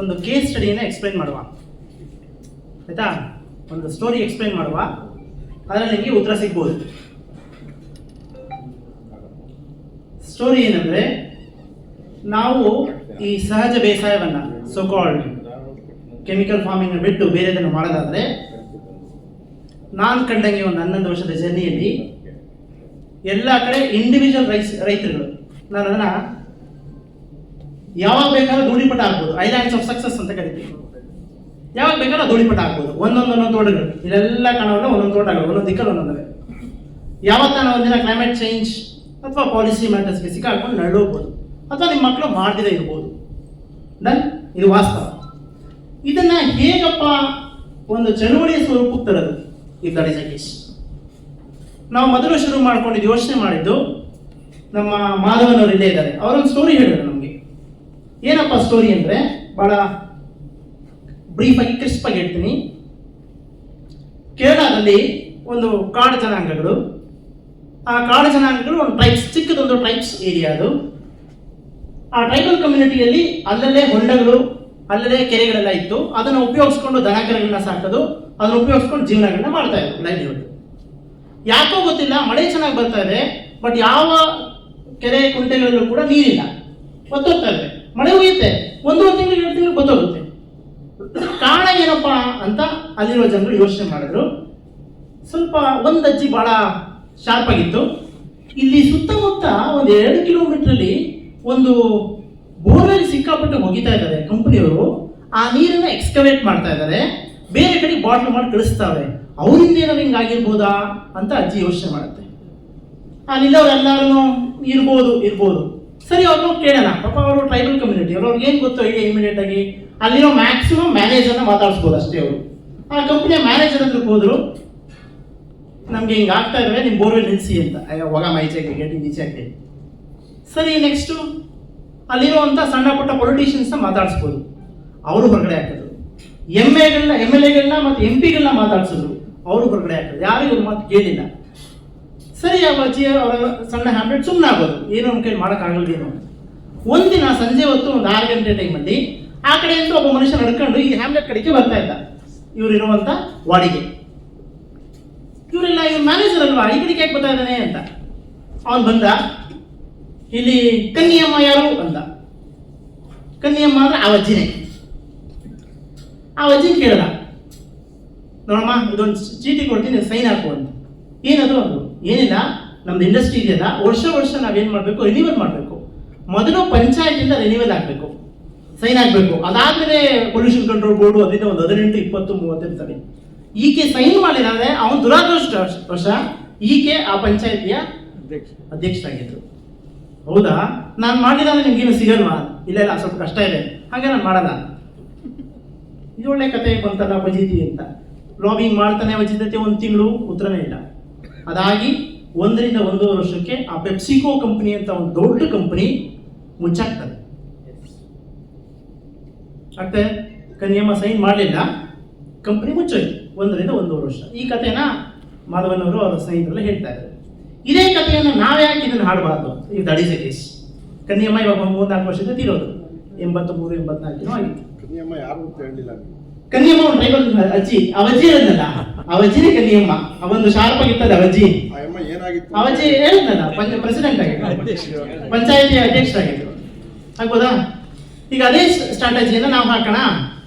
ಒಂದು case ಸ್ಟಡಿಯನ್ನು explain ಮಾಡುವ, ಆಯ್ತಾ? ಒಂದು ಸ್ಟೋರಿ ಎಕ್ಸ್ಪ್ಲೈನ್ ಮಾಡುವ, ಅದರಲ್ಲಿ ನಿಮಗೆ ಉತ್ತರ ಸಿಗ್ಬೋದು. ಸ್ಟೋರಿ ಏನಂದ್ರೆ, ನಾವು ಈ ಸಹಜ ಬೇಸಾಯವನ್ನ ಸೋಕಾಲ್ಡ್ ಕೆಮಿಕಲ್ ಫಾರ್ಮಿಂಗ್ ಬಿಟ್ಟು ಬೇರೆದನ್ನು ಮಾಡೋದಾದ್ರೆ, ನಾನು ಕಂಡಂಗೆ ಒಂದು 11 ವರ್ಷದ ಜರ್ನಿಯಲ್ಲಿ ಎಲ್ಲ ಕಡೆ ಇಂಡಿವಿಜುವಲ್ ರೈತರುಗಳು, ನಾನು ಅದನ್ನ ಯಾವಾಗ ಬೇಕಾದ್ರೂ ಧೂಳಿಪಟ ಹಾಕ್ಬೋದು, ಐಲ್ಯಾಂಡ್ಸ್ ಆಫ್ ಸಕ್ಸಸ್ ಅಂತ ಕರಿತೀವಿ. ಯಾವಾಗ ಬೇಕಾದ್ರೂ ಧೂಳಿಪಟ ಹಾಕ್ಬೋದು. ಒಂದೊಂದು ತೋಟಗಳು, ಇಲ್ಲೆಲ್ಲ ಕಾಣೋಲ್ಲ, ಒಂದೊಂದು ತೋಟಗಳು, ಒಂದೊಂದು ದಿಕ್ಕಲ್ಲಿ ಒಂದೊಂದವೆ. ಯಾವತ್ತ ನಾವು ಒಂದಿನ ಕ್ಲೈಮೇಟ್ ಚೇಂಜ್ ಅಥವಾ ಪಾಲಿಸಿ ಮ್ಯಾಟರ್ಸ್ಗೆ ಸಿಕ್ಕಾಕೊಂಡು ನರಳೋಗ್ಬೋದು, ಅಥವಾ ನಿಮ್ಮ ಮಕ್ಕಳು ಮಾಡ್ದಿರ ಇರ್ಬೋದು. ಡನ್, ಇದು ವಾಸ್ತವ. ಇದನ್ನ ಹೇಗಪ್ಪ ಒಂದು ಚಳುವಳಿಯ ಸ್ವರೂಪಕ್ಕೆ ತರೋದು, if that is a case? ನಾವು ಮೊದಲು ಶುರು ಮಾಡ್ಕೊಂಡಿದ್ದು, ಯೋಚನೆ ಮಾಡಿದ್ದು, ನಮ್ಮ ಮಾಧವನವರು ಇಲ್ಲೇ ಇದ್ದಾರೆ, ಅವರೊಂದು ಸ್ಟೋರಿ ಹೇಳಿದ್ರು ನಮಗೆ. ಏನಪ್ಪ ಸ್ಟೋರಿ ಅಂದ್ರೆ, ಬಹಳ ಬ್ರೀಫ್ ಆಗಿ ಕ್ರಿಸ್ಪ್ ಆಗಿ ಹೇಳ್ತೀನಿ. ಕೇರಳದಲ್ಲಿ ಒಂದು ಕಾಡು ಜನಾಂಗಗಳು, ಆ ಕಾಡು ಜನಾಂಗಗಳು ಒಂದು ಟ್ರೈಬ್ಸ್, ಚಿಕ್ಕದೊಂದು ಟ್ರೈಬ್ಸ್ ಏರಿಯಾ ಅದು. ಆ ಟ್ರೈಬಲ್ ಕಮ್ಯುನಿಟಿಯಲ್ಲಿ ಅಲ್ಲಲ್ಲೇ ಹೊಂಡಗಳು, ಅಲ್ಲಲ್ಲೇ ಕೆರೆಗಳೆಲ್ಲ ಇತ್ತು. ಅದನ್ನು ಉಪಯೋಗಿಸ್ಕೊಂಡು ದನಕರುಗಳನ್ನ ಸಾಕೋದು, ಅದನ್ನು ಉಪಯೋಗಿಸ್ಕೊಂಡು ಜೀವನಗಳನ್ನ ಮಾಡ್ತಾ ಇದ್ರು, ಲೈವ್ಲಿಹುಡ್. ಯಾಕೋ ಗೊತ್ತಿಲ್ಲ, ಮಳೆ ಚೆನ್ನಾಗಿ ಬರ್ತಾ ಇದೆ, ಬಟ್ ಯಾವ ಕೆರೆ ಕುಂಟೆಗಳಲ್ಲೂ ಕೂಡ ನೀರಿಲ್ಲ, ಗೊತ್ತೋಗ್ತಾ ಇದೆ. ಮಳೆ ಹುಯ್ಯುತ್ತೆ, 1 ತಿಂಗಳು 2 ತಿಂಗಳು ಗೊತ್ತೋಗುತ್ತೆ. ಕಾರಣ ಏನಪ್ಪಾ ಅಂತ ಅಲ್ಲಿರುವ ಜನರು ಯೋಚನೆ ಮಾಡಿದ್ರು. ಸ್ವಲ್ಪ ಒಂದು ಅಜ್ಜಿ ಬಹಳ ಶಾರ್ಪ್ ಆಗಿತ್ತು. ಇಲ್ಲಿ ಸುತ್ತಮುತ್ತ 1-2 ಕಿಲೋಮೀಟರ್ ಅಲ್ಲಿ ಒಂದು ಬೋರ್ವೆಲ್ ಸಿಕ್ಕಾಪಟ್ಟೆ ಹೋಗಿತಾ ಇದ್ದಾರೆ ಕಂಪನಿಯವರು. ಆ ನೀರನ್ನ ಎಕ್ಸ್ಕವೇಟ್ ಮಾಡ್ತಾ ಇದ್ದಾರೆ, ಬೇರೆ ಕಡೆ ಬಾಟ್ಲ್ ಮಾಡಿ ಕಳಿಸ್ತಾವೆ. ಅವರಿಂದ ಏನಾದ್ರು ಹಿಂಗಾಗಿರ್ಬೋದಾ ಅಂತ ಅಜ್ಜಿ ಯೋಚನೆ ಮಾಡುತ್ತೆ. ಅಲ್ಲಿದ್ದವರೆಲ್ಲರೂ ಇರ್ಬೋದು. ಸರಿ, ಅವ್ರನ್ನ ಕೇಳೋಣ. ಪಾಪ ಅವರು ಟ್ರೈಬಲ್ ಕಮ್ಯುನಿಟಿ, ಅವ್ರಿಗೆ ಏನು ಗೊತ್ತೋ ಈಗ ಇಮಿಡಿಯೇಟ್ ಆಗಿ ಅಲ್ಲಿರೋ ಮ್ಯಾಕ್ಸಿಮಮ್ ಮ್ಯಾನೇಜರ್ನ ಮಾತಾಡಿಸ್ಬೋದು ಅಷ್ಟೇ. ಅವರು ಆ ಕಂಪನಿಯ ಮ್ಯಾನೇಜರ್ ಹತ್ರಕ್ಕೆ ಹೋದ್ರು, ನಮ್ಗೆ ಹಿಂಗೆ ಆಗ್ತಾ ಇದಾವೆ, ನಿಮ್ಮ ಬೋರ್ವೆಲ್ ನಿಲ್ಲಿಸಿ ಅಂತ. ಹೋಗ ಮೈಚೆಗೆ ಗೇಟಿ ನೀಚೆಗೆ. ಸರಿ, ನೆಕ್ಸ್ಟು ಅಲ್ಲಿರುವಂಥ ಸಣ್ಣ ಪುಟ್ಟ ಪೊಲಿಟಿಷಿಯನ್ಸ್ನ ಮಾತಾಡಿಸ್ಬೋದು, ಅವರು ಹೊರಗಡೆ ಹಾಕಿದ್ರು. ಎಮ್ ಎಲ್ ಎಗಳನ್ನ ಮತ್ತು MP ಗಳನ್ನ ಮಾತಾಡ್ಸಿದ್ರು, ಅವರು ಹೊರಗಡೆ ಹಾಕಿದ್ರು. ಯಾರು ಇವ್ರ ಮಾತು ಕೇಳಿಲ್ಲ. ಸರಿ, ಅಜ್ಜಿ ಅವರ ಸಣ್ಣ ಹ್ಯಾಬಿಟ್ ಸುಮ್ಮನೆ ಆಗೋದು, ಏನೋ ನಮ್ಮ ಕೈಲಿ ಮಾಡೋಕ್ಕಾಗಲ್ದೇನೋ. ಒಂದಿನ ಸಂಜೆ ಹೊತ್ತು ಒಂದು 6 ಗಂಟೆ ಟೈಮಲ್ಲಿ ಆ ಕಡೆಯಿಂದ ಒಬ್ಬ ಮನುಷ್ಯ ನಡ್ಕೊಂಡು ಈ ಹ್ಯಾಮ್ಲೆಟ್ ಕಡೆಗೆ ಬರ್ತಾ ಇದ್ದ, ಇವರಿರುವಂಥ ವಾಡಿಗೆ. ಇವರೆಲ್ಲ ಇವ್ರ ಮ್ಯಾನೇಜರ್ ಅಲ್ವಾ, ಈ ಕಡೆಗೆ ಯಾಕೆ ಬರ್ತಾ ಇದ್ದಾನೆ ಅಂತ. ಅವನು ಬಂದ, ಇಲ್ಲಿ ಕನ್ನಿಯಮ್ಮ ಯಾರು ಅಂತ. ಕನ್ನಿಯಮ್ಮ ಅಂದ್ರೆ ಆ ಅಜ್ಜಿನೇ. ಆ ಅಜ್ಜಿನ ಕೇಳದ, ನೋಡಮ್ಮ ಇದೊಂದು ಚೀಟಿ ಕೊಡ್ತೀನಿ, ಸೈನ್ ಹಾಕು ಅಂತ. ಏನದು ಅದು? ಏನಿಲ್ಲ, ನಮ್ದು ಇಂಡಸ್ಟ್ರಿ ಇದೆಯಲ್ಲ, ವರ್ಷ ನಾವೇನ್ ಮಾಡಬೇಕು, ರಿನಿವಲ್ ಮಾಡಬೇಕು. ಮೊದಲು ಪಂಚಾಯತಿಂದ ರಿನಿವಲ್ ಆಗಬೇಕು, ಸೈನ್ ಆಗಬೇಕು. ಅದಾದ್ಮೇಲೆ ಪೊಲ್ಯೂಷನ್ ಕಂಟ್ರೋಲ್ ಬೋರ್ಡು ಅದರಿಂದ ಒಂದು 18, 20, 30 ಇರ್ತವೆ. ಈಕೆ ಸೈನ್ ಮಾಡಿದ್ರೆ ಅವನು ದುರಾದೃಷ್ಟ ಈಕೆ ಆ ಪಂಚಾಯತಿಯ ಅಧ್ಯಕ್ಷರಾಗಿದ್ರು. ಹೌದಾ, ನಾನು ಮಾಡಿಲ್ಲ ಅಂದ್ರೆ ನಿಮ್ಗೇನು ಸಿಗಲ್ವಾ? ಇಲ್ಲ, ಸ್ವಲ್ಪ ಕಷ್ಟ ಇದೆ, ಹಾಗೆ ನಾನು ಮಾಡಲ್ಲ. ಇದು ಒಳ್ಳೆ ಕತೆ ಬಂತಲ್ಲ ವಜಿತಿ ಅಂತ. ಲಾಬಿಂಗ್ ಮಾಡ್ತಾನೆ ವಜಿತತೆ, 1 ತಿಂಗಳು ಉತ್ತರನೇ ಇಲ್ಲ. ಅದಾಗಿ 1 ರಿಂದ 1.5 ವರ್ಷಕ್ಕೆ ಆ ಪೆಪ್ಸಿಕೋ ಕಂಪನಿ ಅಂತ ಒಂದು ದೊಡ್ಡ ಕಂಪನಿ ಮುಚ್ಚಾಕ್ತದೆ. ಅಷ್ಟೇ, ಕನ್ಯಮ್ಮ ಸೈನ್ ಮಾಡಲಿಲ್ಲ, ಕಂಪನಿ ಮುಚ್ಚೋಯ್ತು 1 ರಿಂದ 1.5 ವರ್ಷ. ಈ ಕಥೆನ ಮಾಧವನವರು ಅವರ ಸ್ನೇಹಿತರೆಲ್ಲ ಹೇಳ್ತಾ ಇದ್ದಾರೆ. ಇದೇ ಕಥೆಯನ್ನು ನಾವ್ಯಾಕೆ ಇದನ್ನು ಹಾಡಬಾರ್ದು? ಇದು ದಟ್ ಈಸ್ ಎ ಕೇಸ್. ಕನ್ಯಮ್ಮ ಇವಾಗ 3-4 ವರ್ಷದಿಂದ ತೀರೋದು, 83-84 ಆಗಿತ್ತು. ಕನ್ಯಮ್ಮ ಯಾರು ಅಂತ ಹೇಳಿಲ್ಲ. ಕನ್ಯಮ್ಮ ಒಂದು ಟ್ರೈಬಲ್ ಅಜ್ಜಿ, ಅವಜ್ಜಿ ಹೇಳಿದ್ನಲ್ಲ, ಅವಜ್ಜಿನೇ ಕನ್ಯಮ್ಮ. ಅವೊಂದು ಶಾರ್ಪ್ ಆಗಿರ್ತದೆ ಅವಜ್ಜಿ. ಅವಜ್ಜಿ ಹೇಳಿದ್ನಲ್ಲ, ಪ್ರೆಸಿಡೆಂಟ್ ಆಗಿದ್ರು, ಪಂಚಾಯತಿ ಅಧ್ಯಕ್ಷರಾಗಿದ್ರು. ಆಗ್ಬೋದಾ? ಈಗ ಅದೇ ಸ್ಟ್ರಾಟಜಿಯನ್ನು ನಾವು ಹಾಕೋಣ.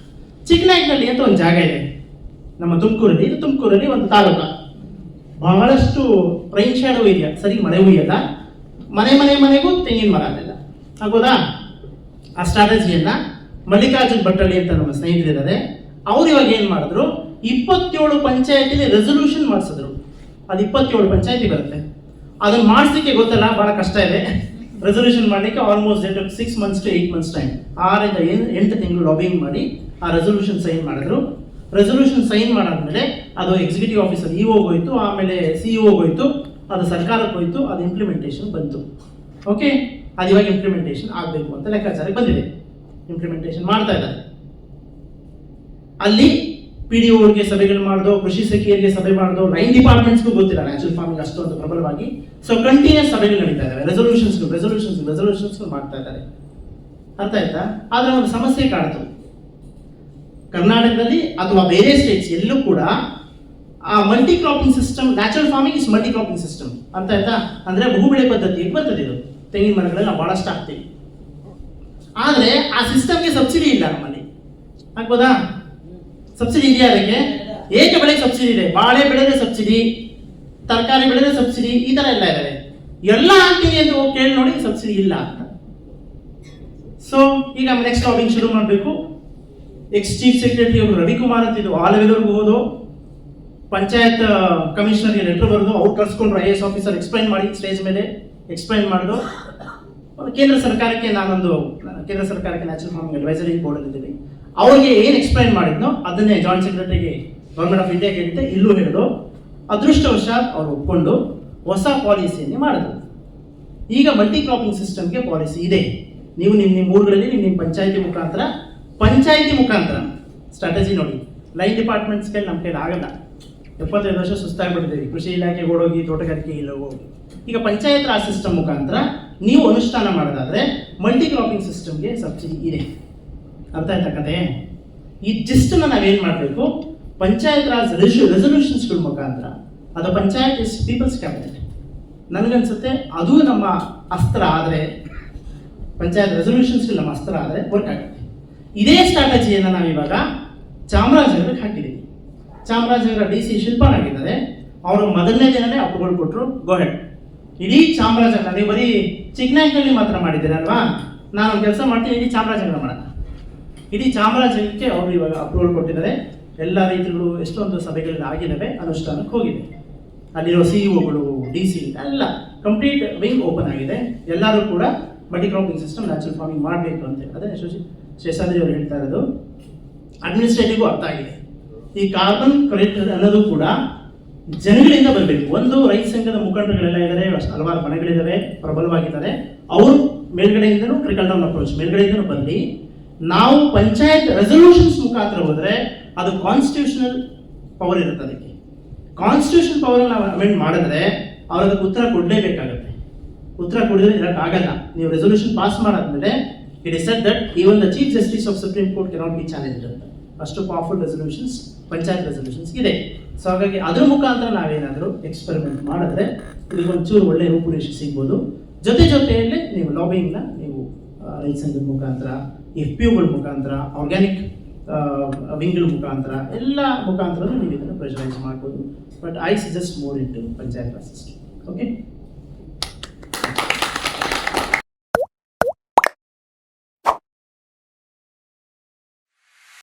ಚಿಕ್ಕನಾಯಕನಹಳ್ಳಿ ಅಂತ ಒಂದು ಜಾಗ ಇದೆ ನಮ್ಮ ತುಮಕೂರಲ್ಲಿ. ಇದು ತುಮಕೂರಲ್ಲಿ ಒಂದು ತಾಲೂಕ, ಬಹಳಷ್ಟು ರೈನ್ ಶಾಡೋ ಏರಿಯಾ, ಸರಿ ಮಳೆ ಹುಯ್ಯಲ್ಲ, ಮನೆಗೂ ತೆಂಗಿನ ಮರ ಅಲ್ಲೆಲ್ಲ. ಆಗ್ಬೋದಾ? ಆ ಸ್ಟ್ರಾಟಜಿಯನ್ನ ಮಲ್ಲಿಕಾರ್ಜುನ್ ಭಟ್ಟಳ್ಳಿ ಅಂತ ನಮ್ಮ ಸ್ನೇಹಿತರಿದ್ದಾರೆ, ಅವ್ರು ಇವಾಗ ಏನ್ ಮಾಡಿದ್ರು, 27 ಪಂಚಾಯತಿಲಿ ರೆಸೊಲ್ಯೂಷನ್ ಮಾಡಿಸಿದ್ರು. ಅದು 27 ಪಂಚಾಯತಿ ಬರುತ್ತೆ. ಅದನ್ನ ಮಾಡಿಸ್ಲಿಕ್ಕೆ ಗೊತ್ತಲ್ಲ, ಬಹಳ ಕಷ್ಟ ಇದೆ. ರೆಸೊಲ್ಯೂಷನ್ ಮಾಡಲಿಕ್ಕೆ almost 6 months to 8 months time, 6 ರಿಂದ 8 ತಿಂಗಳು ಲಾಬಿಂಗ್ ಮಾಡಿ ಆ ರೆಸೊಲ್ಯೂಷನ್ ಸೈನ್ ಮಾಡಿದ್ರು. ರೆಸೊಲ್ಯೂಷನ್ ಸೈನ್ ಮಾಡಾದ್ಮೇಲೆ ಅದು ಎಕ್ಸಿಕ್ಯೂಟಿವ್ ಆಫೀಸರ್ EO ಹೋಯ್ತು, ಆಮೇಲೆ CEO ಹೋಯ್ತು, ಅದು ಸರ್ಕಾರಕ್ಕೆ ಹೋಯ್ತು, ಅದು ಇಂಪ್ಲಿಮೆಂಟೇಷನ್ ಬಂತು. ಓಕೆ, ಅದು ಇವಾಗ ಇಂಪ್ಲಿಮೆಂಟೇಷನ್ ಆಗಬೇಕು ಅಂತ ಲೆಕ್ಕಾಚಾರಕ್ಕೆ ಬಂದಿದೆ. ಇಂಪ್ಲಿಮೆಂಟೇಷನ್ ಮಾಡ್ತಾ ಇದ್ದಾರೆ. ಅಲ್ಲಿ PDOಗೆ ಸಭೆಗಳು ಮಾಡ್ದೋ, ಕೃಷಿ ಸಖಿಯರಿಗೆ ಸಭೆ ಮಾಡ್ದೋ, ರೈನ್ ಡಿಪಾರ್ಟ್ಮೆಂಟ್ಸ್ಗೂ ಗೊತ್ತಿಲ್ಲ ನ್ಯಾಚುರಲ್ ಫಾರ್ಮಿಂಗ್ ಅಷ್ಟೊಂದು ಪ್ರಬಲವಾಗಿ. ಸೊ ಕಂಟಿನ್ಯೂಸ್ ಸಭೆಗಳು ನಡೀತಾ ಇದ್ದಾವೆ, ರೆಸೊಲ್ಯೂಷನ್ಸ್ ಮಾಡ್ತಾ ಇದ್ದಾರೆ. ಅರ್ಥ ಆಯ್ತಾ? ಆದ್ರೆ ಒಂದು ಸಮಸ್ಯೆ ಕಾಡ್ತು. ಕರ್ನಾಟಕದಲ್ಲಿ ಅಥವಾ ಬೇರೆ ಸ್ಟೇಟ್ಸ್ ಎಲ್ಲೂ ಕೂಡ ಆ multi cropping system, natural farming is multi cropping system ಅಂತ ಆಯ್ತಾ, ಅಂದ್ರೆ ಬಹುಬೆಳೆ ಪದ್ಧತಿಗೆ ಬರ್ತದೆ ಇದು. ತೆಂಗಿನ ಮರಗಳಲ್ಲಿ ನಾವು ಬಹಳಷ್ಟು ಹಾಕ್ತೀವಿ, ಆದ್ರೆ ಆ ಸಿಸ್ಟಮ್ಗೆ ಸಬ್ಸಿಡಿ ಇಲ್ಲ ನಮ್ಮಲ್ಲಿ. ಆಗ್ಬೋದಾ? ಸಬ್ಸಿಡಿ ಇದೆಯಾ ಅದಕ್ಕೆ? ಏಕೆ ಬೆಳೆಗೆ ಸಬ್ಸಿಡಿ ಇದೆ, ಬಾಳೆ ಬೆಳೆದ್ರೆ ಸಬ್ಸಿಡಿ, ತರಕಾರಿ ಬೆಳೆದ್ರೆ ಸಬ್ಸಿಡಿ, ಈ ತರ ಎಲ್ಲ ಇದಾವೆ. ಎಲ್ಲ ಹಾಕ್ತೀವಿ ಅಂತ ಹೋಗಿ ಕೇಳಿ ನೋಡಿ, ಸಬ್ಸಿಡಿ ಇಲ್ಲ ಅಂತ. ಸೊ ಈಗ ನೆಕ್ಸ್ಟ್ ಲಾಬಿಂಗ್ ಶುರು ಮಾಡಬೇಕು. ಎಕ್ಸ್ ಚೀಫ್ ಸೆಕ್ರೆಟರಿ ಅವರು ರವಿಕುಮಾರ್ ಅಂತ ಇದು ಆ ಲೆವೆಲ್ವರೆಗೂ ಹೋದು ಪಂಚಾಯತ್ ಕಮಿಷನರ್ಗೆ ಲೆಟರ್ ಬರೆದು ಅವ್ರು ಕರ್ಸ್ಕೊಂಡ್ರು. IAS ಆಫೀಸರ್ ಎಕ್ಸ್ಪ್ಲೈನ್ ಮಾಡಿ ಸ್ಟೇಜ್ ಮೇಲೆ ಎಕ್ಸ್ಪ್ಲೈನ್ ಮಾಡಿದ್ರು. ಕೇಂದ್ರ ಸರ್ಕಾರಕ್ಕೆ ಕೇಂದ್ರ ಸರ್ಕಾರಕ್ಕೆ ನ್ಯಾಚುರಲ್ ಫಾರ್ಮಿಂಗ್ ಅಡ್ವೈಸರಿ ಬೋರ್ಡ್ ಇದ್ದೀವಿ, ಅವ್ರಿಗೆ ಏನು ಎಕ್ಸ್ಪ್ಲೈನ್ ಮಾಡಿದ್ನೋ ಅದನ್ನೇ ಜಾಯಿಂಟ್ ಸೆಕ್ರೆಟರಿಗೆ ಗೌರ್ಮೆಂಟ್ ಆಫ್ ಇಂಡಿಯಾಗೆ ಹೇಳಿದ್ದೆ, ಇಲ್ಲೂ ಹೇಳಿದ್ರು. ಅದೃಷ್ಟವಶಾತ್ ಅವ್ರು ಒಪ್ಕೊಂಡು ಹೊಸ ಪಾಲಿಸಿಯನ್ನೇ ಮಾಡಿದ್ರು. ಈಗ ಮಲ್ಟಿ ಕ್ರಾಪಿಂಗ್ ಸಿಸ್ಟಮ್ಗೆ ಪಾಲಿಸಿ ಇದೆ. ನೀವು ನಿಮ್ಮ ಊರುಗಳಲ್ಲಿ ನಿಮ್ಮ ಪಂಚಾಯತಿ ಮುಖಾಂತರ ಸ್ಟ್ರಾಟಜಿ ನೋಡಿ. ಲೈನ್ ಡಿಪಾರ್ಟ್ಮೆಂಟ್ಸ್ ಕೈಲಿ ನಮ್ಮ ಕೈಲಿ ಆಗಲ್ಲ. 75 ವರ್ಷ ಸುಸ್ತಾಗ್ಬಿಟ್ಟಿದ್ದೀವಿ, ಕೃಷಿ ಇಲಾಖೆಗೆ ಓಡೋಗಿ ತೋಟಗಾರಿಕೆ ಇಲ್ಲ ಹೋಗಿ. ಈಗ ಪಂಚಾಯತ್ ರಾಜ್ ಸಿಸ್ಟಮ್ ಮುಖಾಂತರ ನೀವು ಅನುಷ್ಠಾನ ಮಾಡೋದಾದ್ರೆ ಮಲ್ಟಿ ಕ್ರಾಪಿಂಗ್ ಸಿಸ್ಟಮ್ಗೆ ಸಬ್ಸಿಡಿ ಇದೆ. ಅರ್ಥ ಆಯ್ತಾ ಕತೆ? ಈ ಜಿಸ್ಟನ್ನ ನಾವೇನ್ ಮಾಡಬೇಕು, ಪಂಚಾಯತ್ ರಾಜ್ ರೆಸೊಲ್ಯೂಷನ್ಸ್ಗಳ ಮುಖಾಂತರ, ಅದು ಪಂಚಾಯತ್ ಇಸ್ ಪೀಪಲ್ಸ್ ಕ್ಯಾಬಿನೆಟ್. ನನಗನ್ಸುತ್ತೆ ಅದು ನಮ್ಮ ಅಸ್ತ್ರ ಆದರೆ, ಪಂಚಾಯತ್ ರೆಸೊಲ್ಯೂಷನ್ಸ್ಗಳು ನಮ್ಮ ಅಸ್ತ್ರ ಆದರೆ ವರ್ಕ್ ಆಗುತ್ತೆ. ಇದೇ ಸ್ಟ್ರಾಟಜಿಯನ್ನು ನಾವಿವಾಗ ಚಾಮರಾಜನಗರಕ್ಕೆ ಹಾಕಿದ್ದೀವಿ. ಚಾಮರಾಜನಗರ DC ಶಿಲ್ಪನಾಗಿದ್ದಾರೆ, ಅವರು ಮೊದಲನೇ ದಿನನೇ ಅಪ್ರೂವಲ್ ಕೊಟ್ಟರು, ಗೋ ಹೆಡ್. ಇಡೀ ಚಾಮರಾಜನಗರ, ನೀವು ಬರೀ ಚಿಕ್ಕನಾಯಕನಲ್ಲಿ ಮಾತ್ರ ಮಾಡಿದ್ದೀರಿ ಅಲ್ವಾ, ನಾನು ಒಂದು ಕೆಲಸ ಮಾಡ್ತೀನಿ, ಇಡೀ ಚಾಮರಾಜನಗರ ಮಾಡೋಣ. ಇಡೀ ಚಾಮರಾಜನಗರಕ್ಕೆ ಅವರು ಇವಾಗ ಅಪ್ರೂವಲ್ ಕೊಟ್ಟಿದ್ದಾರೆ. ಎಲ್ಲ ರೈತರುಗಳು ಎಷ್ಟೊಂದು ಸಭೆಗಳಲ್ಲಿ ಆಗಿದ್ದಾವೆ, ಅನುಷ್ಠಾನಕ್ಕೆ ಹೋಗಿದೆ. ಅಲ್ಲಿರೋ CEOಗಳು, DC ಎಲ್ಲ ಕಂಪ್ಲೀಟ್ ವಿಂಗ್ ಓಪನ್ ಆಗಿದೆ. ಎಲ್ಲರೂ ಕೂಡ multi cropping system, natural farming ಮಾಡಬೇಕು ಅಂತ ಅದೇ ಶೇಷಾದ್ರಿ ಅವರು ಹೇಳ್ತಾ ಇರೋದು. ಅಡ್ಮಿನಿಸ್ಟ್ರೇಟಿವ್ಗೂ ಅರ್ಥ ಆಗಿದೆ. ಈ ಕಾರ್ಬನ್ ಕ್ರೆಡಿಟ್ ಅನ್ನೋದು ಕೂಡ ಜನಗಳಿಂದ ಬರಬೇಕು. ಒಂದು ರೈತ ಸಂಘದ ಮುಖಂಡರುಗಳೆಲ್ಲ ಇದ್ದಾರೆ, ಹಲವಾರು ಮನೆಗಳಿದ್ದಾವೆ, ಪ್ರಬಲವಾಗಿದ್ದಾರೆ. ಅವರು ಮೇಲ್ಗಡೆಯಿಂದನೂ ಟ್ರಿಕಲ್ ಡೌನ್ ಅಪ್ರೋಚ್, ಮೇಲ್ಗಡೆಯಿಂದನೂ ಬರಲಿ. ನಾವು ಪಂಚಾಯತ್ ರೆಸೊಲ್ಯೂಷನ್ಸ್ ಮುಖಾಂತರ ಹೋದ್ರೆ ಅದು ಕಾನ್ಸ್ಟಿಟ್ಯೂಷನಲ್ ಪವರ್ ಇರುತ್ತೆ. ಅದಕ್ಕೆ ಕಾನ್ಸ್ಟಿಟ್ಯೂಷನ್ ಪವರ್ ನಾವು ಅಮೆಂಡ್ ಮಾಡಿದ್ರೆ ಅವ್ರು ಅದಕ್ಕೆ ಉತ್ತರ ಕೊಡಲೇಬೇಕಾಗುತ್ತೆ. ಉತ್ತರ ಕೊಡಿದ್ರೆ ಇರೋಕ್ಕಾಗಲ್ಲ. ನೀವು ರೆಸೊಲ್ಯೂಷನ್ ಪಾಸ್ ಮಾಡಾದ್ಮೇಲೆ it is said that even the chief justice of supreme court cannot be challenge ಅಂತ. ಅಷ್ಟು ಪವರ್ಫುಲ್ ರೆಸೊಲ್ಯೂಷನ್ಸ್ ಪಂಚಾಯತ್ ರೆಸೊಲ್ಯೂಷನ್ಸ್ ಇದೆ. ಸೊ ಹಾಗಾಗಿ ಅದ್ರ ಮುಖಾಂತರ ನಾವೇನಾದರೂ ಎಕ್ಸ್ಪೆರಿಮೆಂಟ್ ಮಾಡಿದ್ರೆ ಇದಕ್ಕೊಂಚೂರು ಒಳ್ಳೆ ರೂಪುರೇಷೆ ಸಿಗ್ಬೋದು. ಜೊತೆಯಲ್ಲೇ ನೀವು ಲಾಬಿಂಗ್ನ ನೀವು ರೈತ ಸಂಘದ ಮುಖಾಂತರ, FPOಗಳ ಮುಖಾಂತರ, ಆರ್ಗ್ಯಾನಿಕ್ ವಿಂಗ್ಗಳ ಮುಖಾಂತರ, ಎಲ್ಲ ಮುಖಾಂತರ ನೀವು ಇದನ್ನು ಪ್ರೆಷರೈಸ್ ಮಾಡ್ಬೋದು. But I suggest more into panchayat raj system. Okay.